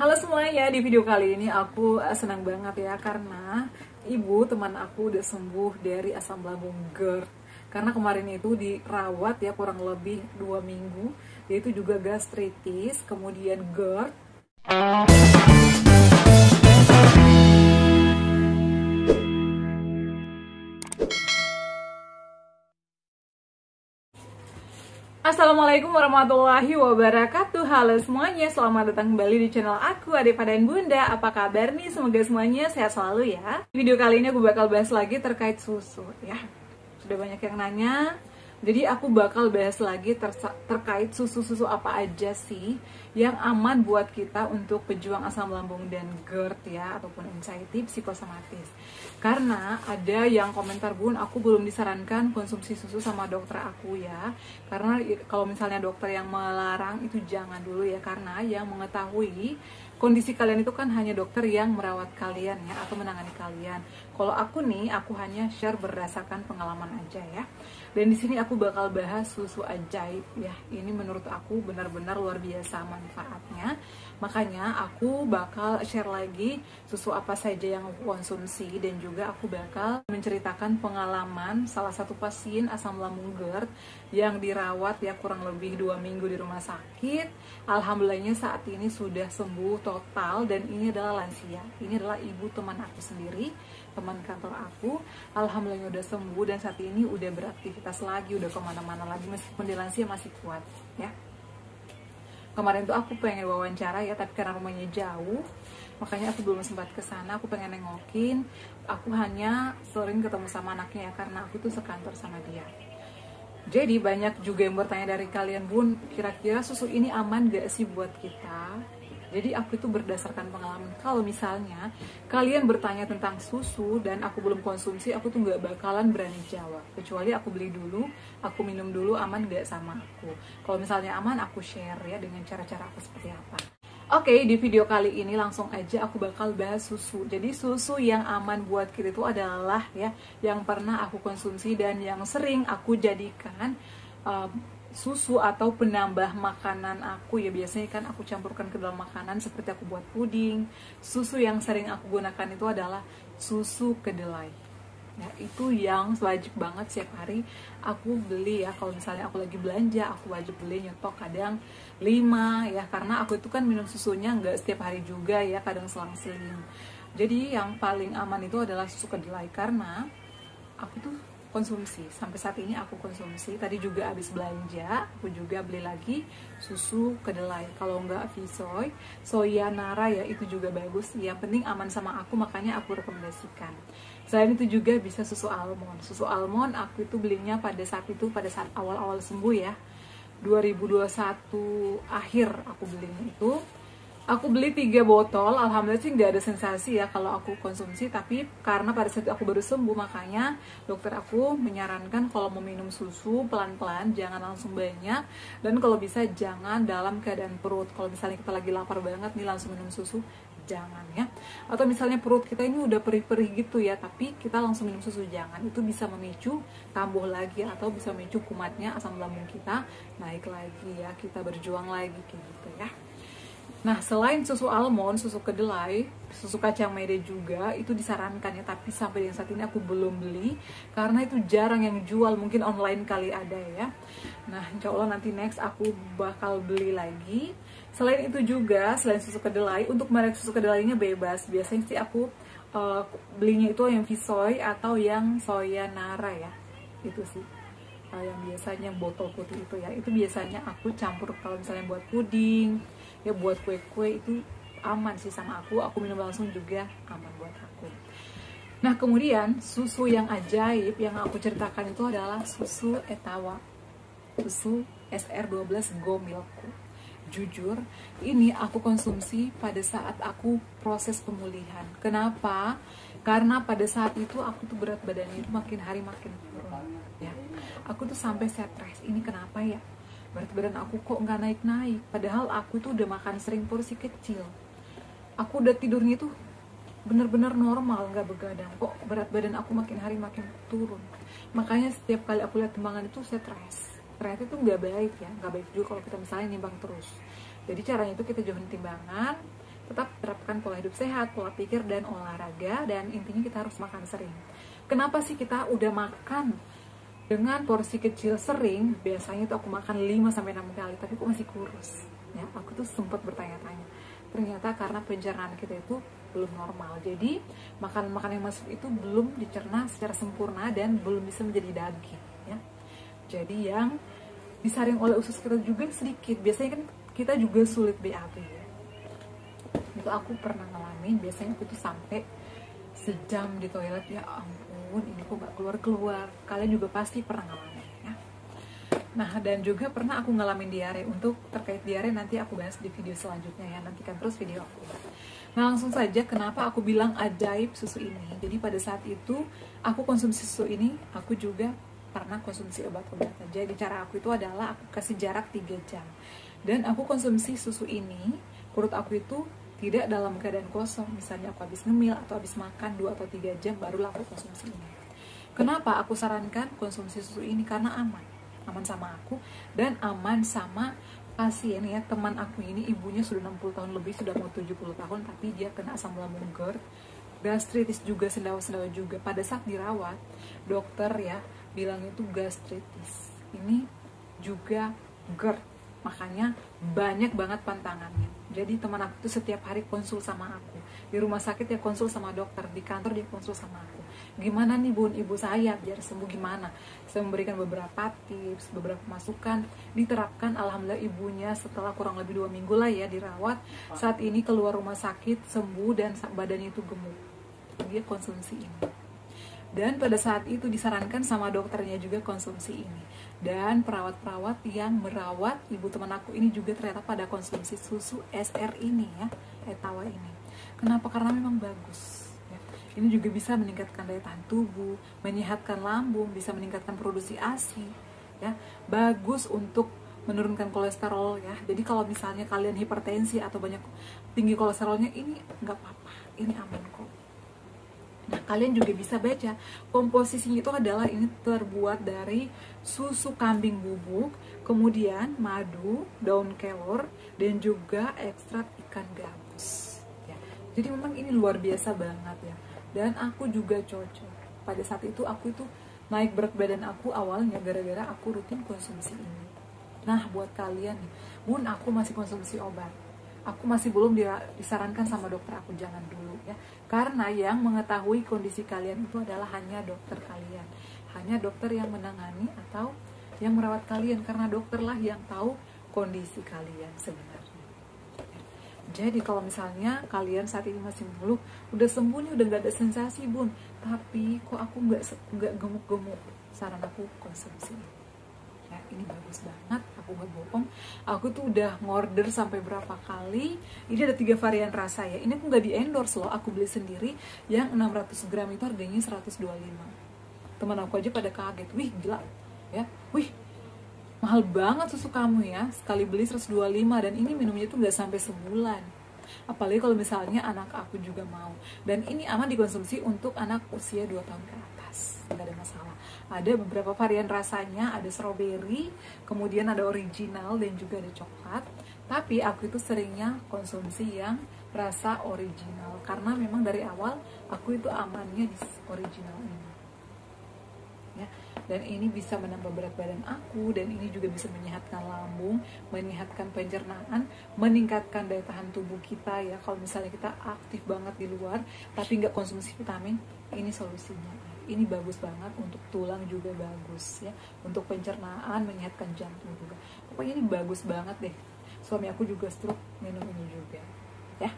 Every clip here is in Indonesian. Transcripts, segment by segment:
Halo semuanya, di video kali ini aku senang banget ya karena ibu teman aku udah sembuh dari asam lambung GERD. Karena kemarin itu dirawat ya kurang lebih 2 minggu, yaitu juga gastritis, kemudian GERD. Assalamualaikum warahmatullahi wabarakatuh. Halo semuanya, selamat datang kembali di channel aku, Ade Padan Bunda. Apa kabar nih? Semoga semuanya sehat selalu ya. Video kali ini aku bakal bahas lagi terkait susu ya. Sudah banyak yang nanya, jadi aku bakal bahas lagi terkait susu-susu apa aja sih yang aman buat kita untuk pejuang asam lambung dan GERD ya, ataupun anxiety psikosomatis. Karena ada yang komentar, Bun, aku belum disarankan konsumsi susu sama dokter aku ya. Karena kalau misalnya dokter yang melarang itu jangan dulu ya, karena yang mengetahui kondisi kalian itu kan hanya dokter yang merawat kalian ya, atau menangani kalian. Kalau aku nih, aku hanya share berdasarkan pengalaman aja ya. Dan di sini aku bakal bahas susu ajaib ya. Ini menurut aku benar-benar luar biasa manfaatnya. Makanya aku bakal share lagi susu apa saja yang aku konsumsi, dan juga aku bakal menceritakan pengalaman salah satu pasien asam lambung GERD yang dirawat ya kurang lebih 2 minggu di rumah sakit. Alhamdulillahnya saat ini sudah sembuh total, dan ini adalah lansia. Ini adalah ibu teman aku sendiri, teman kantor aku. Alhamdulillah udah sembuh, dan saat ini udah beraktivitas lagi, udah kemana-mana lagi, meskipun di lansia masih kuat ya. Kemarin tuh aku pengen wawancara ya, tapi karena rumahnya jauh, makanya aku belum sempat ke sana. Aku pengen nengokin, aku hanya sering ketemu sama anaknya ya, karena aku tuh sekantor sama dia. Jadi banyak juga yang bertanya dari kalian, Bun, kira-kira susu ini aman gak sih buat kita? Jadi aku itu berdasarkan pengalaman. Kalau misalnya kalian bertanya tentang susu dan aku belum konsumsi, aku tuh nggak bakalan berani jawab. Kecuali aku beli dulu, aku minum dulu, aman nggak sama aku. Kalau misalnya aman, aku share ya dengan cara-cara aku seperti apa. Oke, di video kali ini langsung aja aku bakal bahas susu. Jadi susu yang aman buat kita itu adalah ya yang pernah aku konsumsi dan yang sering aku jadikan susu atau penambah makanan aku ya. Biasanya kan aku campurkan ke dalam makanan seperti aku buat puding. Susu yang sering aku gunakan itu adalah susu kedelai ya, itu yang wajib banget setiap hari aku beli ya. Kalau misalnya aku lagi belanja, aku wajib beli, nyetok kadang 5 ya, karena aku itu kan minum susunya nggak setiap hari juga ya, kadang selang-seling. Jadi yang paling aman itu adalah susu kedelai, karena aku tuh konsumsi, sampai saat ini aku konsumsi. Tadi juga habis belanja, aku juga beli lagi susu kedelai. Kalau nggak Visoy, Soya Nara ya, itu juga bagus. Yang penting aman sama aku, makanya aku rekomendasikan. Selain itu juga bisa susu almond. Susu almond aku itu belinya pada saat awal-awal sembuh ya, 2021 akhir aku belinya itu. Aku beli 3 botol, alhamdulillah sih nggak ada sensasi ya kalau aku konsumsi. Tapi karena pada saat itu aku baru sembuh, makanya dokter aku menyarankan kalau mau minum susu pelan-pelan, jangan langsung banyak. Dan kalau bisa jangan dalam keadaan perut. Kalau misalnya kita lagi lapar banget nih langsung minum susu, jangan ya. Atau misalnya perut kita ini udah perih-perih gitu ya, tapi kita langsung minum susu, jangan. Itu bisa memicu kambuh lagi, atau bisa memicu kumatnya asam lambung kita naik lagi ya, kita berjuang lagi kayak gitu ya. Nah, selain susu almond, susu kedelai, susu kacang mede juga itu disarankan ya, tapi sampai dengan saat ini aku belum beli karena itu jarang yang jual, mungkin online kali ada ya. Nah, insya Allah nanti next aku bakal beli lagi. Selain itu juga, selain susu kedelai, untuk merek susu kedelainya bebas. Biasanya sih aku belinya itu yang Visoy atau yang Soya Nara ya, itu sih. Yang biasanya botol putih itu ya, itu biasanya aku campur kalau misalnya buat puding ya, buat kue-kue, itu aman sih sama aku minum langsung juga aman buat aku. Nah, kemudian susu yang ajaib yang aku ceritakan itu adalah susu Etawa, susu SR12 Go Milkku. Jujur, ini aku konsumsi pada saat aku proses pemulihan. Kenapa? Karena pada saat itu aku tuh berat badannya itu makin hari makin turun ya. Aku tuh sampai stres, ini kenapa ya? Berat badan aku kok nggak naik-naik, padahal aku tuh udah makan sering porsi kecil. Aku udah tidurnya tuh bener-bener normal, nggak begadang, kok berat badan aku makin hari makin turun. Makanya setiap kali aku lihat timbangan itu stres. Ternyata itu nggak baik ya, nggak baik juga kalau kita misalnya nimbang terus. Jadi caranya itu kita jauhin timbangan, tetap terapkan pola hidup sehat, pola pikir, dan olahraga. Dan intinya kita harus makan sering. Kenapa sih kita udah makan dengan porsi kecil sering, biasanya tuh aku makan 5-6 kali, tapi kok masih kurus? Ya, aku tuh sempat bertanya-tanya. Ternyata karena pencernaan kita itu belum normal. Jadi makanan-makanan yang masuk itu belum dicerna secara sempurna dan belum bisa menjadi daging. Ya. Jadi yang disaring oleh usus kita juga sedikit. Biasanya kan kita juga sulit BAB ya. Itu aku pernah ngalamin. Biasanya aku tuh sampai sejam di toilet, ya ampun, ini kok gak keluar-keluar. Kalian juga pasti pernah ngalamin ya. Nah, dan juga pernah aku ngalamin diare. Untuk terkait diare nanti aku bahas di video selanjutnya ya. Nantikan terus video aku. Nah, langsung saja kenapa aku bilang ajaib susu ini. Jadi pada saat itu aku konsumsi susu ini, aku juga pernah konsumsi obat-obatan. Jadi cara aku itu adalah aku kasih jarak 3 jam. Dan aku konsumsi susu ini, perut aku itu tidak dalam keadaan kosong. Misalnya aku habis ngemil atau habis makan 2 atau 3 jam barulah aku konsumsi ini. Kenapa aku sarankan konsumsi susu ini? Karena aman sama aku dan aman sama pasien ya. Teman aku ini ibunya sudah 60 tahun lebih, sudah mau 70 tahun, tapi dia kena asam lambung GERD, gastritis juga, sendawa-sendawa juga. Pada saat dirawat, dokter ya bilang itu gastritis, ini juga GERD, makanya banyak banget pantangannya. Jadi teman aku tuh setiap hari konsul sama aku. Di rumah sakit ya konsul sama dokter, di kantor dia konsul sama aku. Gimana nih bun, ibu saya biar sembuh gimana? Saya memberikan beberapa tips, beberapa masukan, diterapkan. Alhamdulillah ibunya setelah kurang lebih 2 minggu lah ya dirawat, saat ini keluar rumah sakit, sembuh dan badannya itu gemuk. Dia konsumsi ini. Dan pada saat itu disarankan sama dokternya juga konsumsi ini. Dan perawat-perawat yang merawat ibu teman aku ini juga ternyata pada konsumsi susu SR ini ya, Etawa ini. Kenapa? Karena memang bagus ya. Ini juga bisa meningkatkan daya tahan tubuh, menyehatkan lambung, bisa meningkatkan produksi ASI ya. Bagus untuk menurunkan kolesterol ya. Jadi kalau misalnya kalian hipertensi atau banyak tinggi kolesterolnya, ini nggak apa-apa, ini aman kok. Nah, kalian juga bisa baca komposisinya itu adalah ini terbuat dari susu kambing bubuk, kemudian madu, daun kelor, dan juga ekstrak ikan gabus. Ya. Jadi memang ini luar biasa banget ya. Dan aku juga cocok. Pada saat itu aku itu naik berat badan aku awalnya gara-gara aku rutin konsumsi ini. Nah, buat kalian nih, bun aku masih konsumsi obat. Aku masih belum disarankan sama dokter aku, jangan dulu ya. Karena yang mengetahui kondisi kalian itu adalah hanya dokter kalian. Hanya dokter yang menangani atau yang merawat kalian. Karena dokterlah yang tahu kondisi kalian sebenarnya. Jadi kalau misalnya kalian saat ini masih mengeluh, udah sembuh nih, udah gak ada sensasi bun, tapi kok aku nggak gemuk-gemuk, saran aku konsumsi. Ya, ini bagus banget, aku nggak bohong. Aku tuh udah ngorder sampai berapa kali. Ini ada 3 varian rasa ya. Ini aku nggak di endorse loh, aku beli sendiri. Yang 600 gram itu harganya 125. Teman aku aja pada kaget, wih gila ya, wih mahal banget susu kamu ya, sekali beli 125. Dan ini minumnya tuh nggak sampai sebulan. Apalagi kalau misalnya anak aku juga mau. Dan ini aman dikonsumsi untuk anak usia 2 tahun ke atas, nggak ada masalah. Ada beberapa varian rasanya, ada strawberry, kemudian ada original dan juga ada coklat. Tapi aku itu seringnya konsumsi yang rasa original karena memang dari awal aku itu amannya di original ini. Ya, dan ini bisa menambah berat badan aku, dan ini juga bisa menyehatkan lambung, menyehatkan pencernaan, meningkatkan daya tahan tubuh kita ya. Kalau misalnya kita aktif banget di luar tapi nggak konsumsi vitamin, ini solusinya. Ini bagus banget untuk tulang juga bagus ya, untuk pencernaan, menyehatkan jantung juga. Pokoknya ini bagus banget deh. Suami aku juga stroke minum ini juga ya.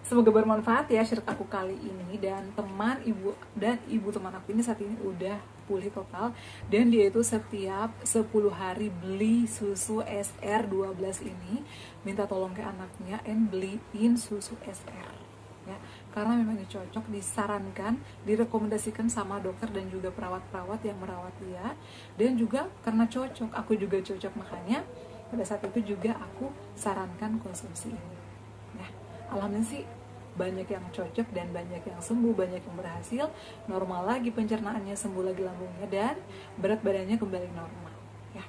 Semoga bermanfaat ya share aku kali ini. Dan teman ibu dan ibu teman aku ini saat ini udah pulih total, dan dia itu setiap 10 hari beli susu SR12 ini, minta tolong ke anaknya and beliin susu SR ya, karena memang ini cocok, disarankan, direkomendasikan sama dokter dan juga perawat-perawat yang merawat dia. Dan juga karena cocok, aku juga cocok, makanya pada saat itu juga aku sarankan konsumsi ini ya. Alhamdulillah sih banyak yang cocok dan banyak yang sembuh, banyak yang berhasil, normal lagi pencernaannya, sembuh lagi lambungnya, dan berat badannya kembali normal ya.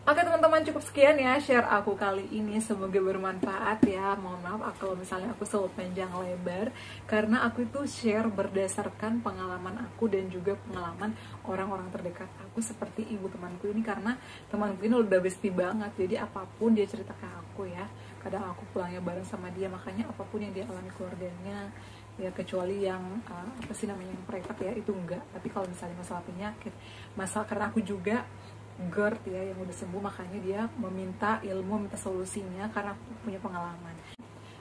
Oke teman-teman, cukup sekian ya share aku kali ini, semoga bermanfaat ya. Mohon maaf kalau misalnya aku selalu panjang lebar, karena aku itu share berdasarkan pengalaman aku dan juga pengalaman orang-orang terdekat aku seperti ibu temanku ini, karena temanku ini udah bestie banget, jadi apapun dia cerita ke aku ya. Kadang aku pulangnya bareng sama dia, makanya apapun yang dia alami keluarganya ya, kecuali yang apa sih namanya, yang private ya, itu enggak. Tapi kalau misalnya masalah penyakit, masalah, karena aku juga GERD ya yang udah sembuh, makanya dia meminta ilmu, minta solusinya karena aku punya pengalaman.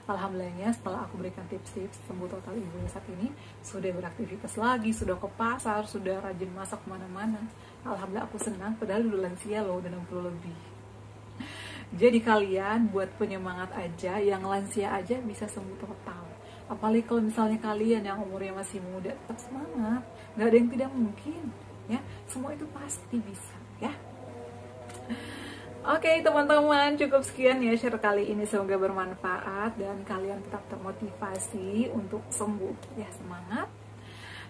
Alhamdulillahnya setelah aku berikan tips-tips sembuh total ibunya saat ini, sudah beraktivitas lagi, sudah ke pasar, sudah rajin masak kemana-mana. Alhamdulillah aku senang, padahal dulu lansia loh, udah 60 lebih. Jadi kalian buat penyemangat aja, yang lansia aja bisa sembuh total. Apalagi kalau misalnya kalian yang umurnya masih muda, tetap semangat, nggak ada yang tidak mungkin ya, semua itu pasti bisa ya. Oke teman-teman, cukup sekian ya share kali ini, semoga bermanfaat dan kalian tetap termotivasi untuk sembuh ya, semangat.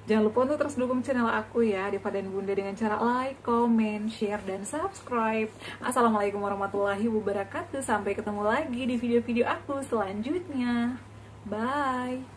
Jangan lupa untuk terus dukung channel aku ya, Deva dan Bunda, dengan cara like, comment, share, dan subscribe. Assalamualaikum warahmatullahi wabarakatuh. Sampai ketemu lagi di video-video aku selanjutnya. Bye.